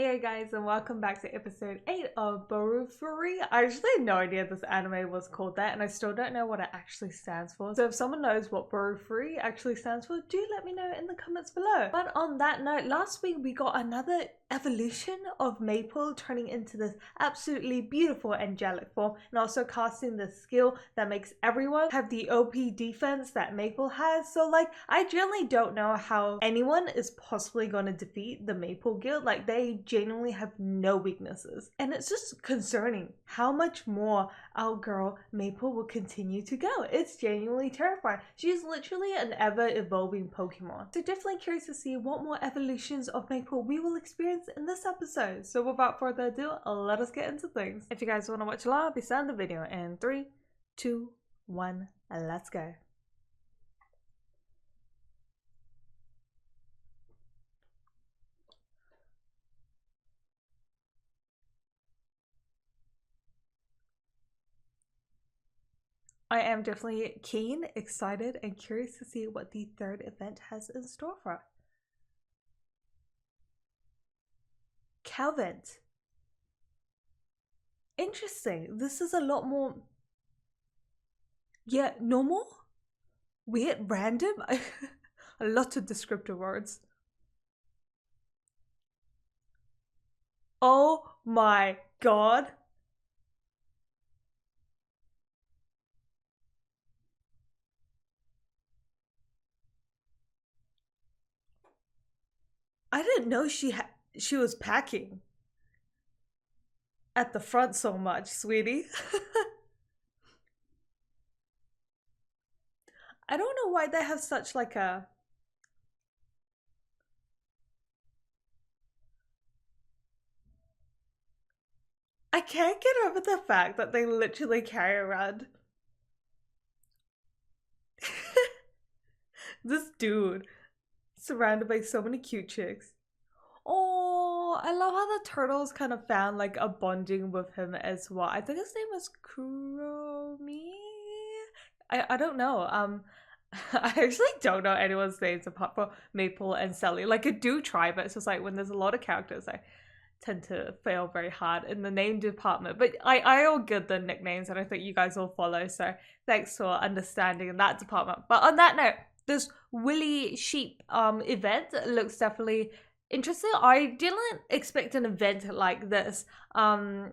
there guys, and welcome back to episode 8 of BOFURI. I actually had no idea this anime was called that, and I still don't know what it actually stands for. So if someone knows what BOFURI actually stands for, do let me know in the comments below. But on that note, last week we got another evolution of Maple turning into this absolutely beautiful angelic form, and also casting the skill that makes everyone have the OP defense that Maple has. So like, I generally don't know how anyone is possibly going to defeat the Maple Guild. Like, they genuinely have no weaknesses, and it's just concerning how much more our girl Maple will continue to go. It's genuinely terrifying. She's literally an ever-evolving Pokemon. So definitely curious to see what more evolutions of Maple we will experience in this episode. So without further ado, let us get into things. If you guys want to watch along, I'll be starting the video in 3, 2, 1, and let's go. I am definitely keen, excited, and curious to see what the third event has in store for us. Calvin. Interesting. This is a lot more, yeah, normal? Weird, random? A lot of descriptive words. Oh my god. I didn't know she was packing at the front so much, sweetie. I don't know why they have such like a... I can't get over the fact that they literally carry around this dude surrounded by so many cute chicks. Oh, I love how the turtles kind of found like a bonding with him as well. I think his name was Kuro. I don't know. I actually don't know anyone's names apart from Maple and Sally. Like, I do try, but it's just like when there's a lot of characters, I tend to fail very hard in the name department. But I all good the nicknames, and I think you guys all follow. So thanks for understanding in that department. But on that note, this Willy Sheep event looks definitely interesting. I didn't expect an event like this. I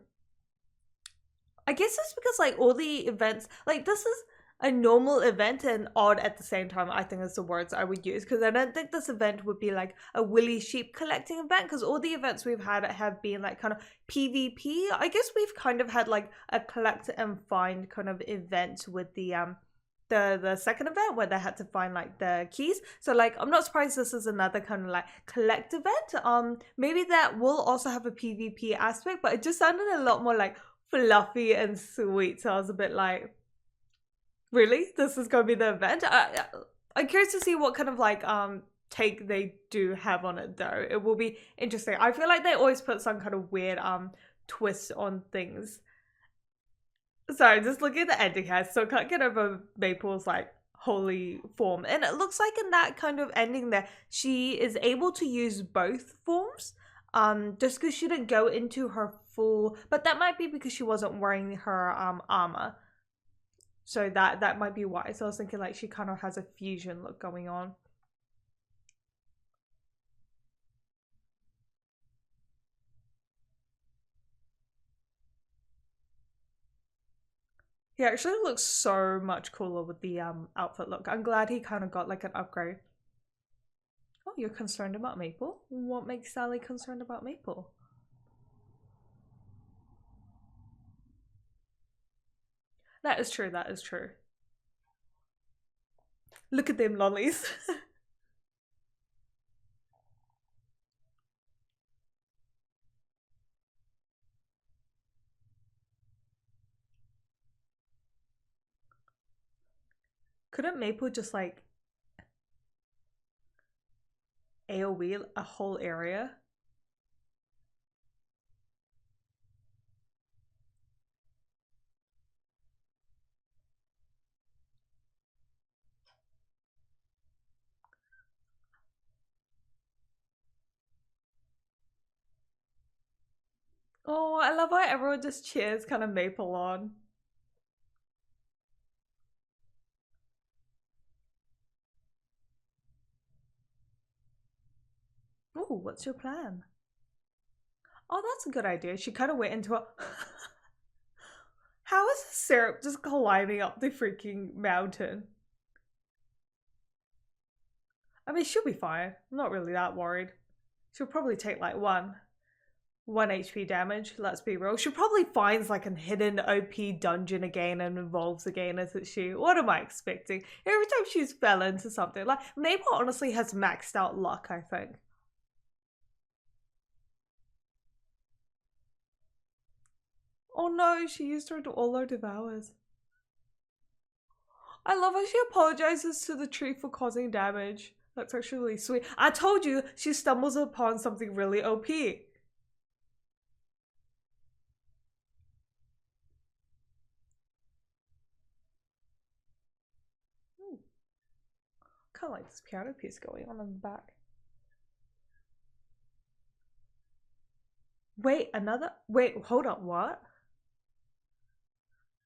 guess it's because like all the events, like this is a normal event and odd at the same time, I think is the words I would use, because I don't think this event would be like a Willy Sheep collecting event, because all the events we've had have been like kind of PvP. I guess we've kind of had like a collect and find kind of event with the second event where they had to find like the keys. So like, I'm not surprised this is another kind of like collect event. Maybe that will also have a PvP aspect, but it just sounded a lot more like fluffy and sweet. So I was a bit like, really? This is gonna be the event? I'm curious to see what kind of like take they do have on it though. It will be interesting. I feel like they always put some kind of weird twist on things. Sorry, just looking at the ending here, so can't get over Maple's like holy form. And it looks like in that kind of ending there, she is able to use both forms. Just because she didn't go into her full, but that might be because she wasn't wearing her armor. So that might be why. So I was thinking like she kind of has a fusion look going on. He actually looks so much cooler with the outfit look. I'm glad he kind of got like an upgrade. Oh, you're concerned about Maple? What makes Sally concerned about Maple? That is true, that is true. Look at them lollies. Couldn't Maple just like AoE a whole area? Oh, I love how everyone just cheers kind of Maple on. Oh, what's your plan? Oh, that's a good idea. She kind of went into a... How is the syrup just climbing up the freaking mountain? I mean, she'll be fine. I'm not really that worried. She'll probably take like one HP damage, let's be real. She probably finds like a hidden OP dungeon again and evolves again, isn't she? What am I expecting? Every time she's fell into something, like Maple honestly has maxed out luck, I think. Oh no, she used her to all her devours. I love how she apologizes to the tree for causing damage. That's actually really sweet. I told you she stumbles upon something really OP. Kind of like this piano piece going on in the back. Wait, another? Wait, hold up, what?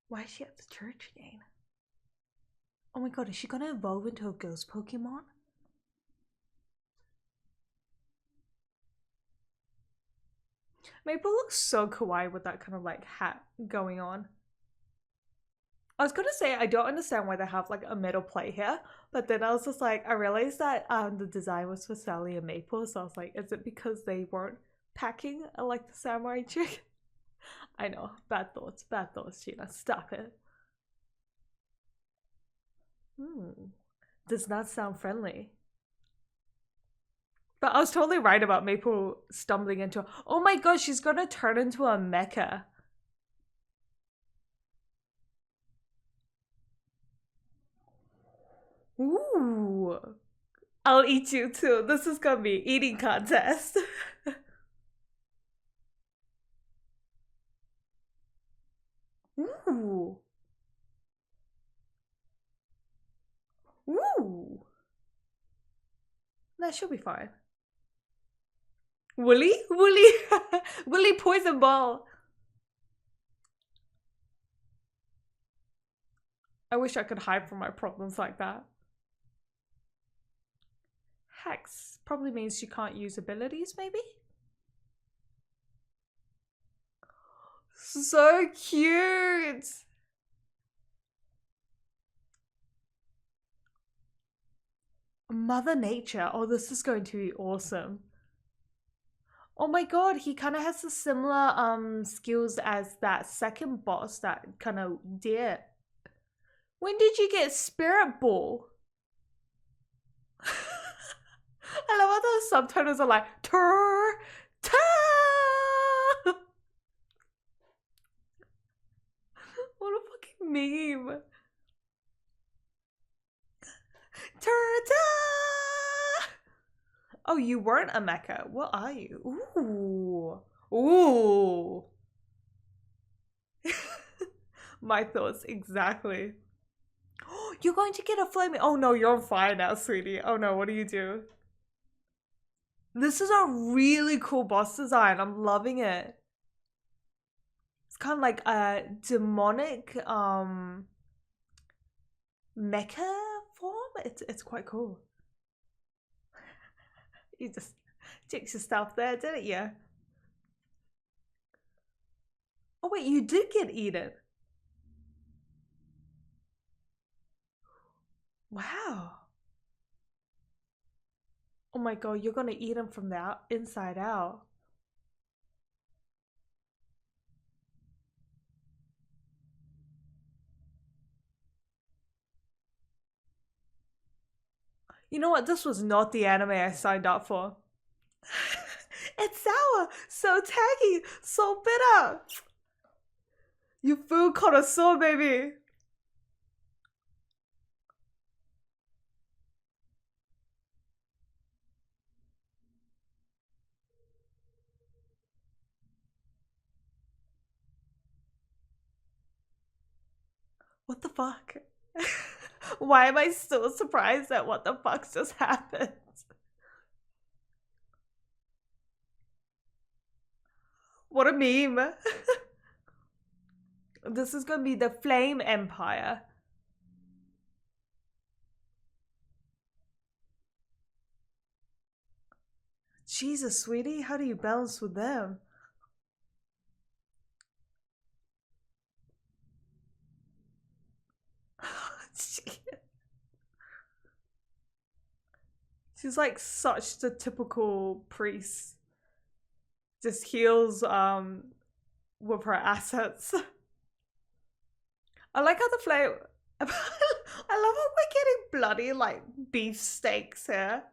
Why is she at the church again? Oh my god, is she gonna evolve into a ghost Pokemon? Maple looks so kawaii with that kind of like hat going on. I was gonna say I don't understand why they have like a metal plate here, but then I was just like, I realized that the design was for Sally and Maple, so I was like, is it because they weren't packing like the samurai chick? I know, bad thoughts, Gina. Stop it. Does not sound friendly. But I was totally right about Maple stumbling into. Oh my gosh, she's gonna turn into a mecha. Ooh. I'll eat you too. This is gonna be eating contest. Ooh. Ooh. That should be fine. Woolly? Woolly. Woolly poison ball. I wish I could hide from my problems like that. Hex probably means she can't use abilities, maybe? So cute! Mother Nature. Oh, this is going to be awesome. Oh my god, he kind of has the similar skills as that second boss that kind of did. When did you get Spirit Ball? I love how the subtitles are like tur ta. What a fucking meme. Tur ta. Oh, you weren't a mecha. What are you? Ooh. Ooh. My thoughts exactly. You're going to get a flaming. Oh no, you're on fire now, sweetie. Oh no, what do you do? This is a really cool boss design. I'm loving it. It's kind of like a demonic mecha form. It's quite cool. You just jinxed yourself there, didn't you? Oh wait, you did get eaten. Wow. Oh my god, you're gonna eat him from the inside out. You know what? This was not the anime I signed up for. It's sour, so tangy, so bitter. You food connoisseur, baby. What the fuck? Why am I so surprised at what the fuck just happened? What a meme. This is gonna be the Flame Empire. Jesus, sweetie, how do you balance with them? She's like such the typical priest. Just heals with her assets. I like how the flame I love how we're getting bloody like beef steaks here.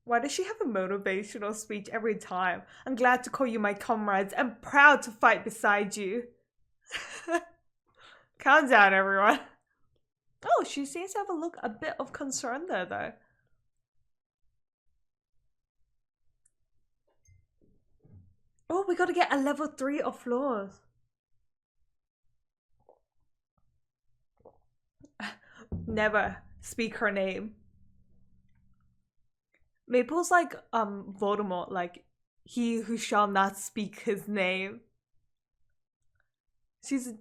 Why does she have a motivational speech every time? I'm glad to call you my comrades and proud to fight beside you. Calm down, everyone. Oh, she seems to have a bit of concern there, though. Oh, we gotta get a level 3 of floors. Never speak her name. Maple's like Voldemort, like he who shall not speak his name. She's a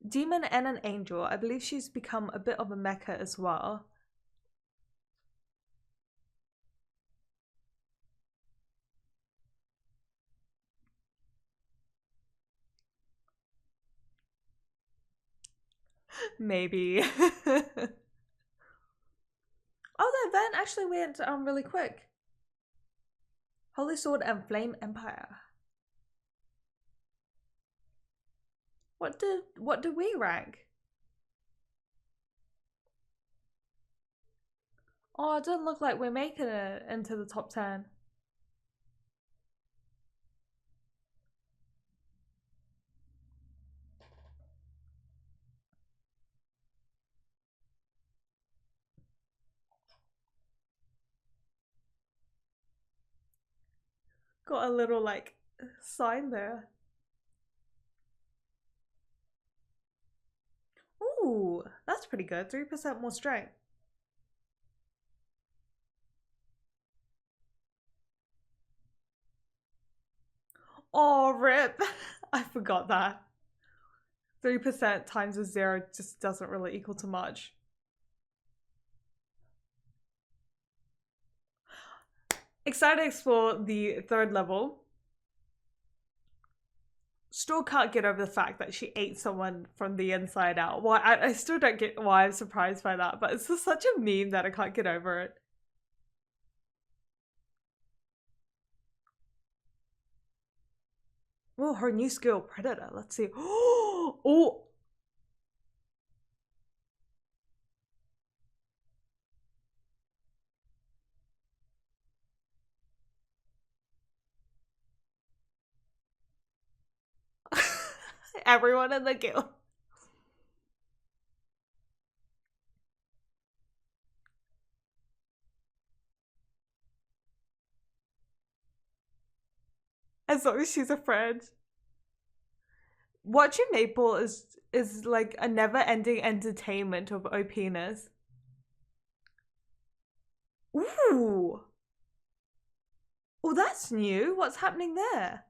demon and an angel. I believe she's become a bit of a mecha as well. Maybe. Oh, the event actually went really quick. Holy Sword and Flame Empire. What did we rank? Oh, it doesn't look like we're making it into the top 10. Got a little like sign there. Ooh, that's pretty good. 3% more strength. Oh, rip. I forgot that. 3% times a 0 just doesn't really equal to much. Excited to explore the 3rd level. Still can't get over the fact that she ate someone from the inside out. Why? I still don't get why I'm surprised by that, but it's just such a meme that I can't get over it. Oh, her new skill, Predator. Let's see. Oh! Everyone in the guild. As long as she's a friend. Watching Maple is like a never-ending entertainment of OPness. Ooh! Oh, that's new. What's happening there?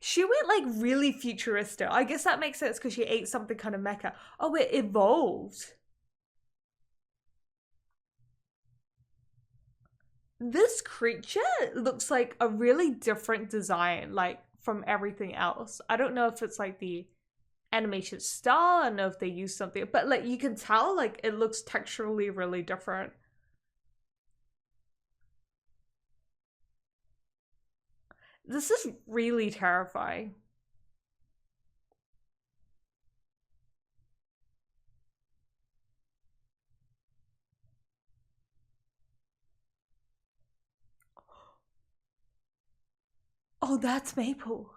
She went like really futuristic. I guess that makes sense because she ate something kind of mecha. Oh, it evolved. This creature looks like a really different design, like from everything else. I don't know if it's like the animation style. I don't know if they use something, but like you can tell, like it looks texturally really different. This is really terrifying. Oh, that's Maple.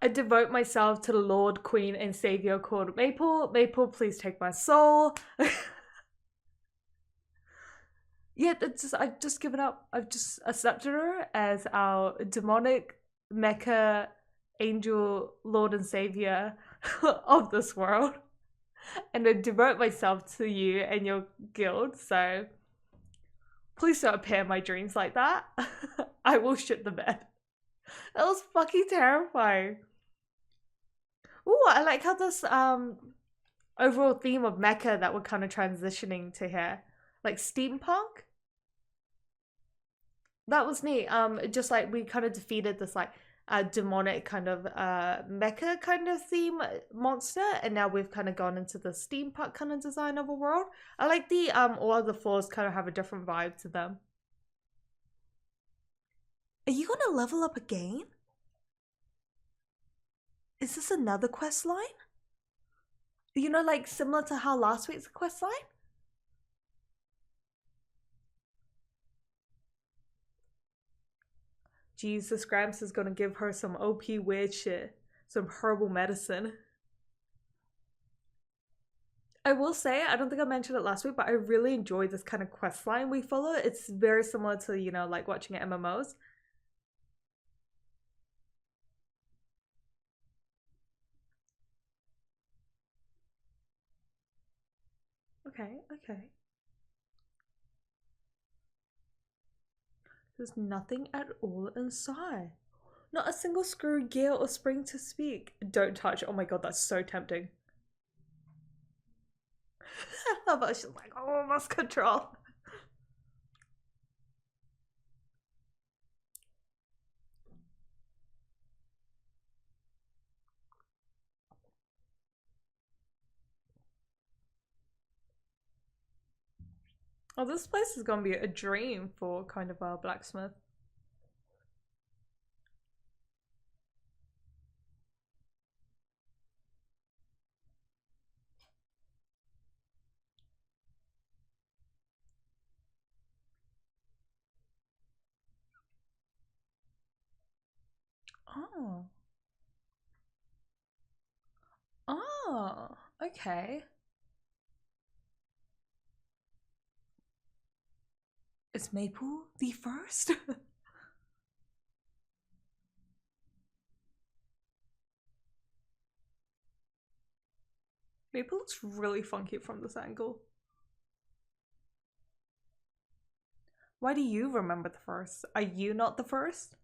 I devote myself to the Lord, Queen, and Savior called Maple. Maple, please take my soul. Yeah, I've just given up. I've just accepted her as our demonic mecha angel Lord and Savior of this world. And I devote myself to you and your guild, so please don't appear in my dreams like that. I will shit the bed. That was fucking terrifying. Ooh, I like how this overall theme of mecha that we're kind of transitioning to here. Like steampunk. That was neat. Just like we kind of defeated this like demonic kind of mecha kind of theme monster, and now we've kind of gone into the steampunk kind of design of a world. I like the all of the floors kind of have a different vibe to them. Are you gonna level up again? Is this another quest line? You know, like similar to how last week's quest line? Jesus, Gramps is gonna give her some OP weird shit. Some herbal medicine. I will say, I don't think I mentioned it last week, but I really enjoy this kind of quest line we follow. It's very similar to, you know, like watching MMOs. Okay, okay. There's nothing at all inside. Not a single screw, gale, or spring to speak. Don't touch. Oh my god, that's so tempting. I love how she's like, oh, lost control. Oh, this place is gonna be a dream for kind of a blacksmith. Oh. Oh, okay. Is Maple the first? Maple looks really funky from this angle. Why do you remember the first? Are you not the first?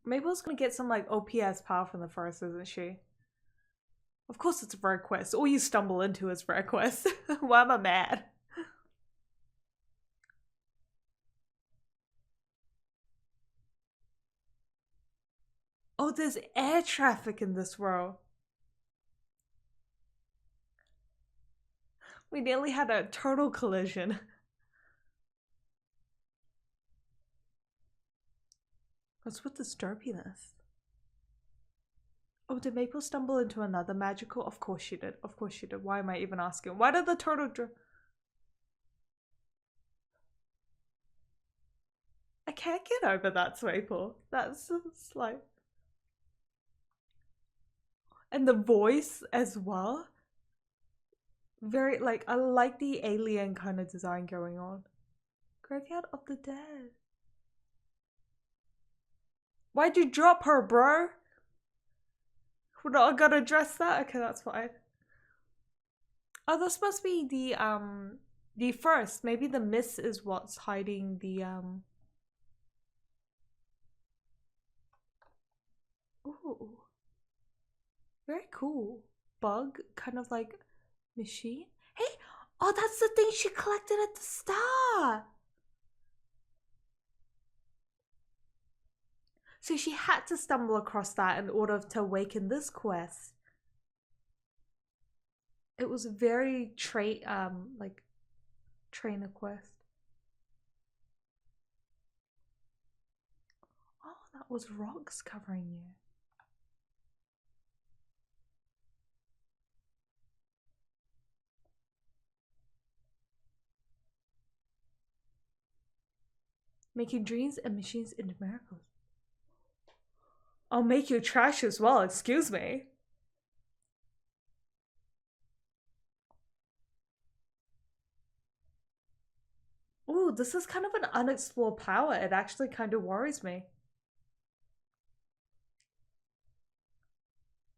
Maple's gonna get some like OPS power from the first, isn't she? Of course it's a rare quest. All you stumble into is rare quest. Why am I mad? Oh, there's air traffic in this world. We nearly had a turtle collision. What's with this derpiness? Oh, did Maple stumble into another magical? Of course she did. Of course she did. Why am I even asking? Why did the turtle I can't get over that, Maple. That's just like... And the voice as well. Very, like, I like the alien kind of design going on. Graveyard of the Dead. Why'd you drop her, bro? We're not gonna address that? Okay, that's fine. Oh, this must be the first. Maybe the mist is what's hiding the Ooh. Very cool. Bug, kind of like machine. Hey! Oh, that's the thing she collected at the start! So she had to stumble across that in order to awaken this quest. It was a very like trainer quest. Oh, that was rocks covering you. Making dreams and machines into miracles. I'll make you trash as well, excuse me. Ooh, this is kind of an unexplored power. It actually kind of worries me.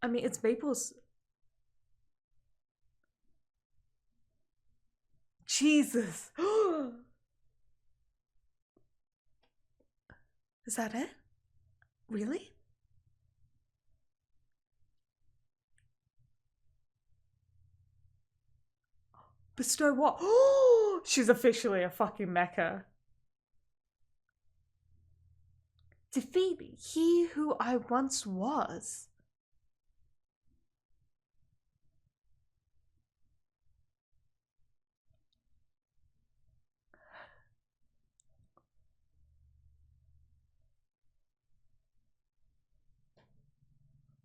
I mean, it's Maple's... Jesus. Is that it? Really? Bestow what? Oh, she's officially a fucking mecha. Defeat he who I once was.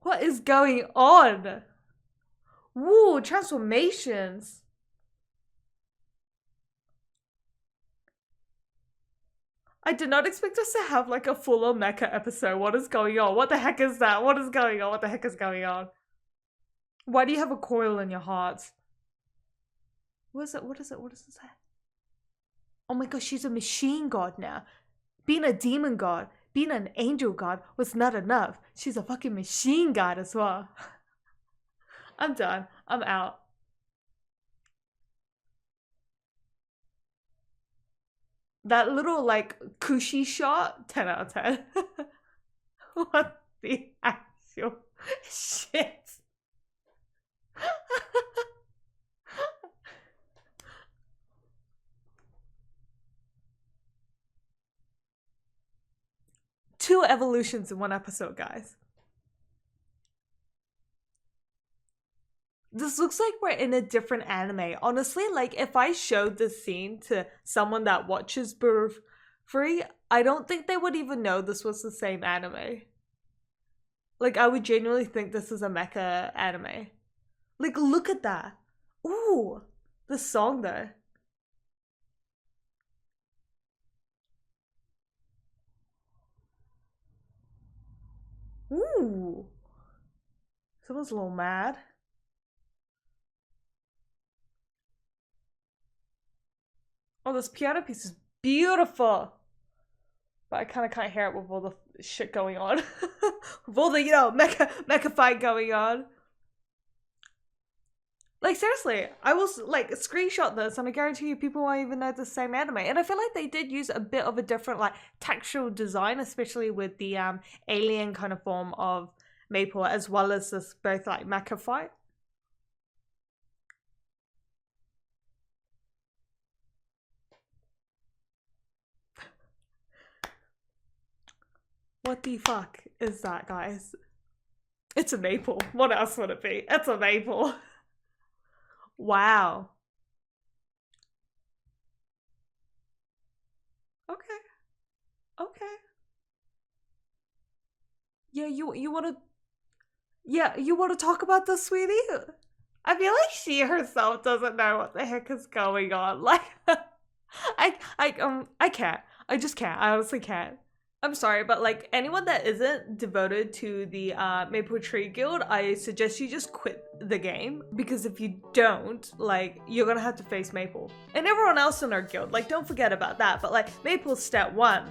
What is going on? Woo, transformations. I did not expect us to have like a full-on mecha episode. What is going on? What the heck is that? What is going on? What the heck is going on? Why do you have a coil in your heart? What is it? What is it? What does it say? Oh my gosh, she's a machine god now. Being a demon god, being an angel god was not enough. She's a fucking machine god as well. I'm done. I'm out. That little like cushy shot, 10 out of 10. What the actual shit? Two evolutions in one episode, guys. This looks like we're in a different anime. Honestly, like if I showed this scene to someone that watches BOFURI, I don't think they would even know this was the same anime. Like I would genuinely think this is a mecha anime. Like look at that. Ooh, the song though. Ooh. Someone's a little mad. Oh, this piano piece is beautiful. But I kind of can't hear it with all the shit going on. With all the, you know, mecha fight going on. Like, seriously, I will, like, screenshot this and I guarantee you people won't even know the same anime. And I feel like they did use a bit of a different, like, textual design, especially with the alien kind of form of Maple, as well as this both, like, mecha fight. What the fuck is that, guys? It's a maple. What else would it be? It's a maple. Wow. Okay. Okay. Yeah, you wanna... Yeah, you wanna talk about this, sweetie? I feel like she herself doesn't know what the heck is going on. Like, I can't. I just can't. I honestly can't. I'm sorry, but like anyone that isn't devoted to the Maple Tree Guild, I suggest you just quit the game, because if you don't, like, you're gonna have to face Maple. And everyone else in our guild, like, don't forget about that, but like, Maple's step 1.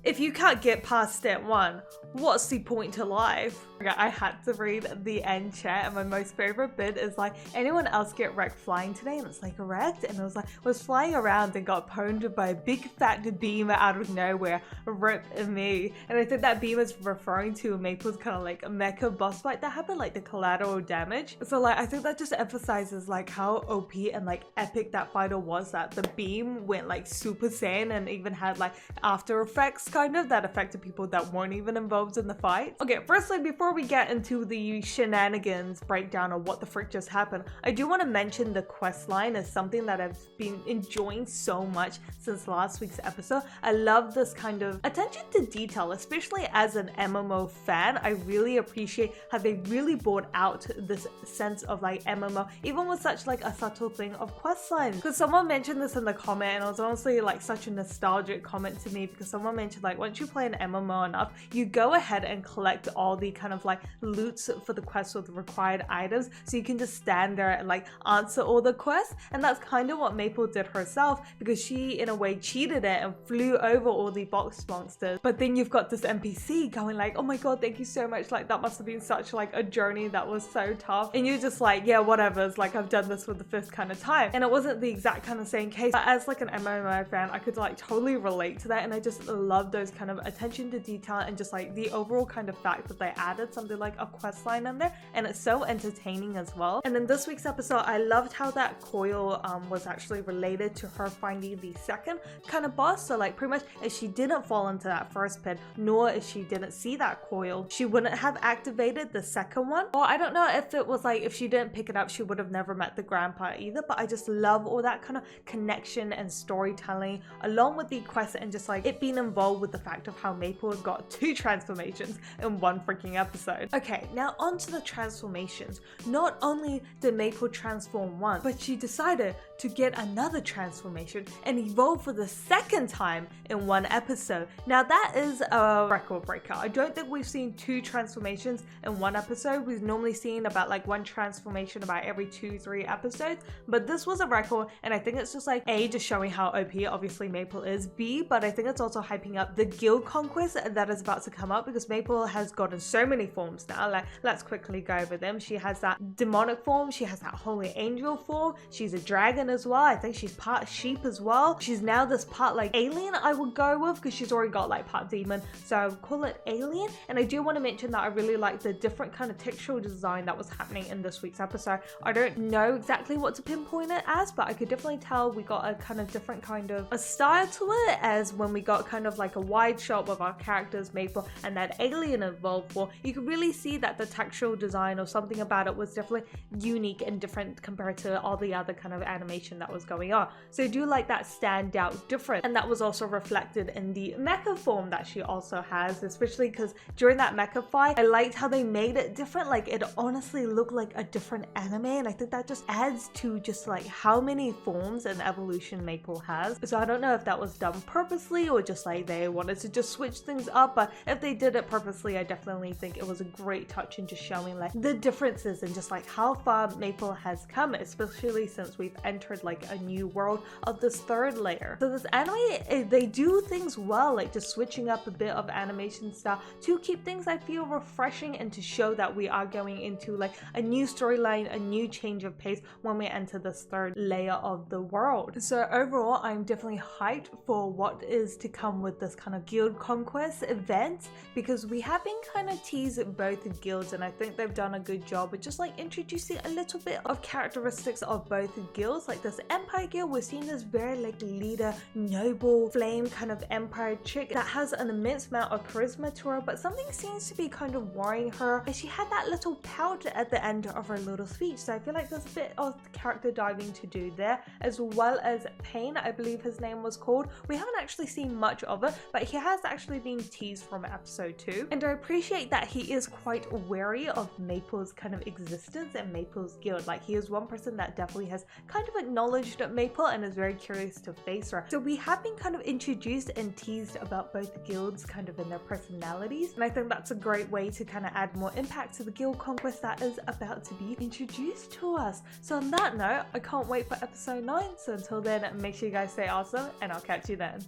If you can't get past step 1, what's the point to life? I had to read the end chat, and my most favorite bit is like, anyone else get wrecked flying today? And it's like, wrecked? And it was like, was flying around and got pwned by a big fat beamer out of nowhere. Rip me. And I think that beam is referring to Maple's kind of like mecha boss fight that happened, like the collateral damage. So like, I think that just emphasizes like how OP and like epic that fighter was, that the beam went like super saiyan and even had like after effects kind of, that affected people that weren't even involved in the fight. Okay, firstly, before we get into the shenanigans breakdown of what the frick just happened, I do want to mention the quest line is something that I've been enjoying so much since last week's episode. I love this kind of attention to detail, especially as an MMO fan. I really appreciate how they really brought out this sense of like MMO, even with such like a subtle thing of quest lines. Because someone mentioned this in the comment, and it was honestly like such a nostalgic comment to me, because someone mentioned like once you play an MMO enough, you go ahead and collect all the kind of like loots for the quests with the required items, so you can just stand there and like answer all the quests. And that's kind of what Maple did herself, because she in a way cheated it and flew over all the box monsters. But then you've got this NPC going like, oh my god, thank you so much, like that must have been such like a journey that was so tough, and you're just like, yeah, whatever, it's like I've done this for the fifth kind of time. And it wasn't the exact kind of same case, but as like an MMO fan, I could like totally relate to that, and I just love those kind of attention to detail and just like the overall kind of fact that they added something like a quest line in there, and it's so entertaining as well. And in this week's episode, I loved how that coil was actually related to her finding the second kind of boss. So like pretty much if she didn't fall into that first pit, nor if she didn't see that coil, she wouldn't have activated the second one. Or I don't know if it was like if she didn't pick it up, she would have never met the grandpa either. But I just love all that kind of connection and storytelling along with the quest, and just like it being involved with the fact of how Maple got 2 transformations in one freaking episode. Okay, now onto the transformations. Not only did Maple transform once, but she decided to get another transformation and evolve for the second time in one episode. Now that is a record breaker. I don't think we've seen 2 transformations in one episode. We've normally seen about like 1 transformation about every 2-3 episodes, but this was a record, and I think it's just like A, just showing how OP obviously Maple is, B, but I think it's also hyping up the guild conquest that is about to come up, because Maple has gotten so many forms now. Like, let's quickly go over them. She has that demonic form, she has that holy angel form, she's a dragon as well, I think she's part sheep as well, she's now this part like alien I would go with, because she's already got like part demon, so I would call it alien. And I do want to mention that I really like the different kind of textural design that was happening in this week's episode. I don't know exactly what to pinpoint it as, but I could definitely tell we got a kind of different kind of a style to it, as when we got kind of like a wide shot with our characters Maple and that alien involved for, you could really see that the textual design or something about it was definitely unique and different compared to all the other kind of animation that was going on. So I do like that standout difference, and that was also reflected in the mecha form that she also has, especially because during that mecha fight, I liked how they made it different. Like it honestly looked like a different anime, and I think that just adds to just like how many forms and evolution Maple has. So I don't know if that was done purposely or just like they wanted to just switch things up, but if they did it purposely, I definitely think it was a great touch in just showing like the differences and just like how far Maple has come, especially since we've entered like a new world of this 3rd layer. So this anime, they do things well, like just switching up a bit of animation style to keep things, I feel, refreshing, and to show that we are going into like a new storyline, a new change of pace when we enter this 3rd layer of the world. So overall, I'm definitely hyped for what is to come with this kind of guild conquest event, because we have been kind of teased both guilds, and I think they've done a good job with just like introducing a little bit of characteristics of both guilds. Like this Empire guild, we're seeing this very like leader, noble, flame kind of empire chick that has an immense amount of charisma to her, but something seems to be kind of worrying her, and she had that little pout at the end of her little speech. So I feel like there's a bit of character diving to do there, as well as Pain, I believe his name was called. We haven't actually seen much of it, but he has actually been teased from episode 2, and I appreciate that he is quite wary of Maple's kind of existence and Maple's guild. Like he is one person that definitely has kind of acknowledged Maple and is very curious to face her. So we have been kind of introduced and teased about both guilds kind of in their personalities, and I think that's a great way to kind of add more impact to the guild conquest that is about to be introduced to us. So on that note, I can't wait for episode 9. So until then, make sure you guys stay awesome, and I'll catch you then.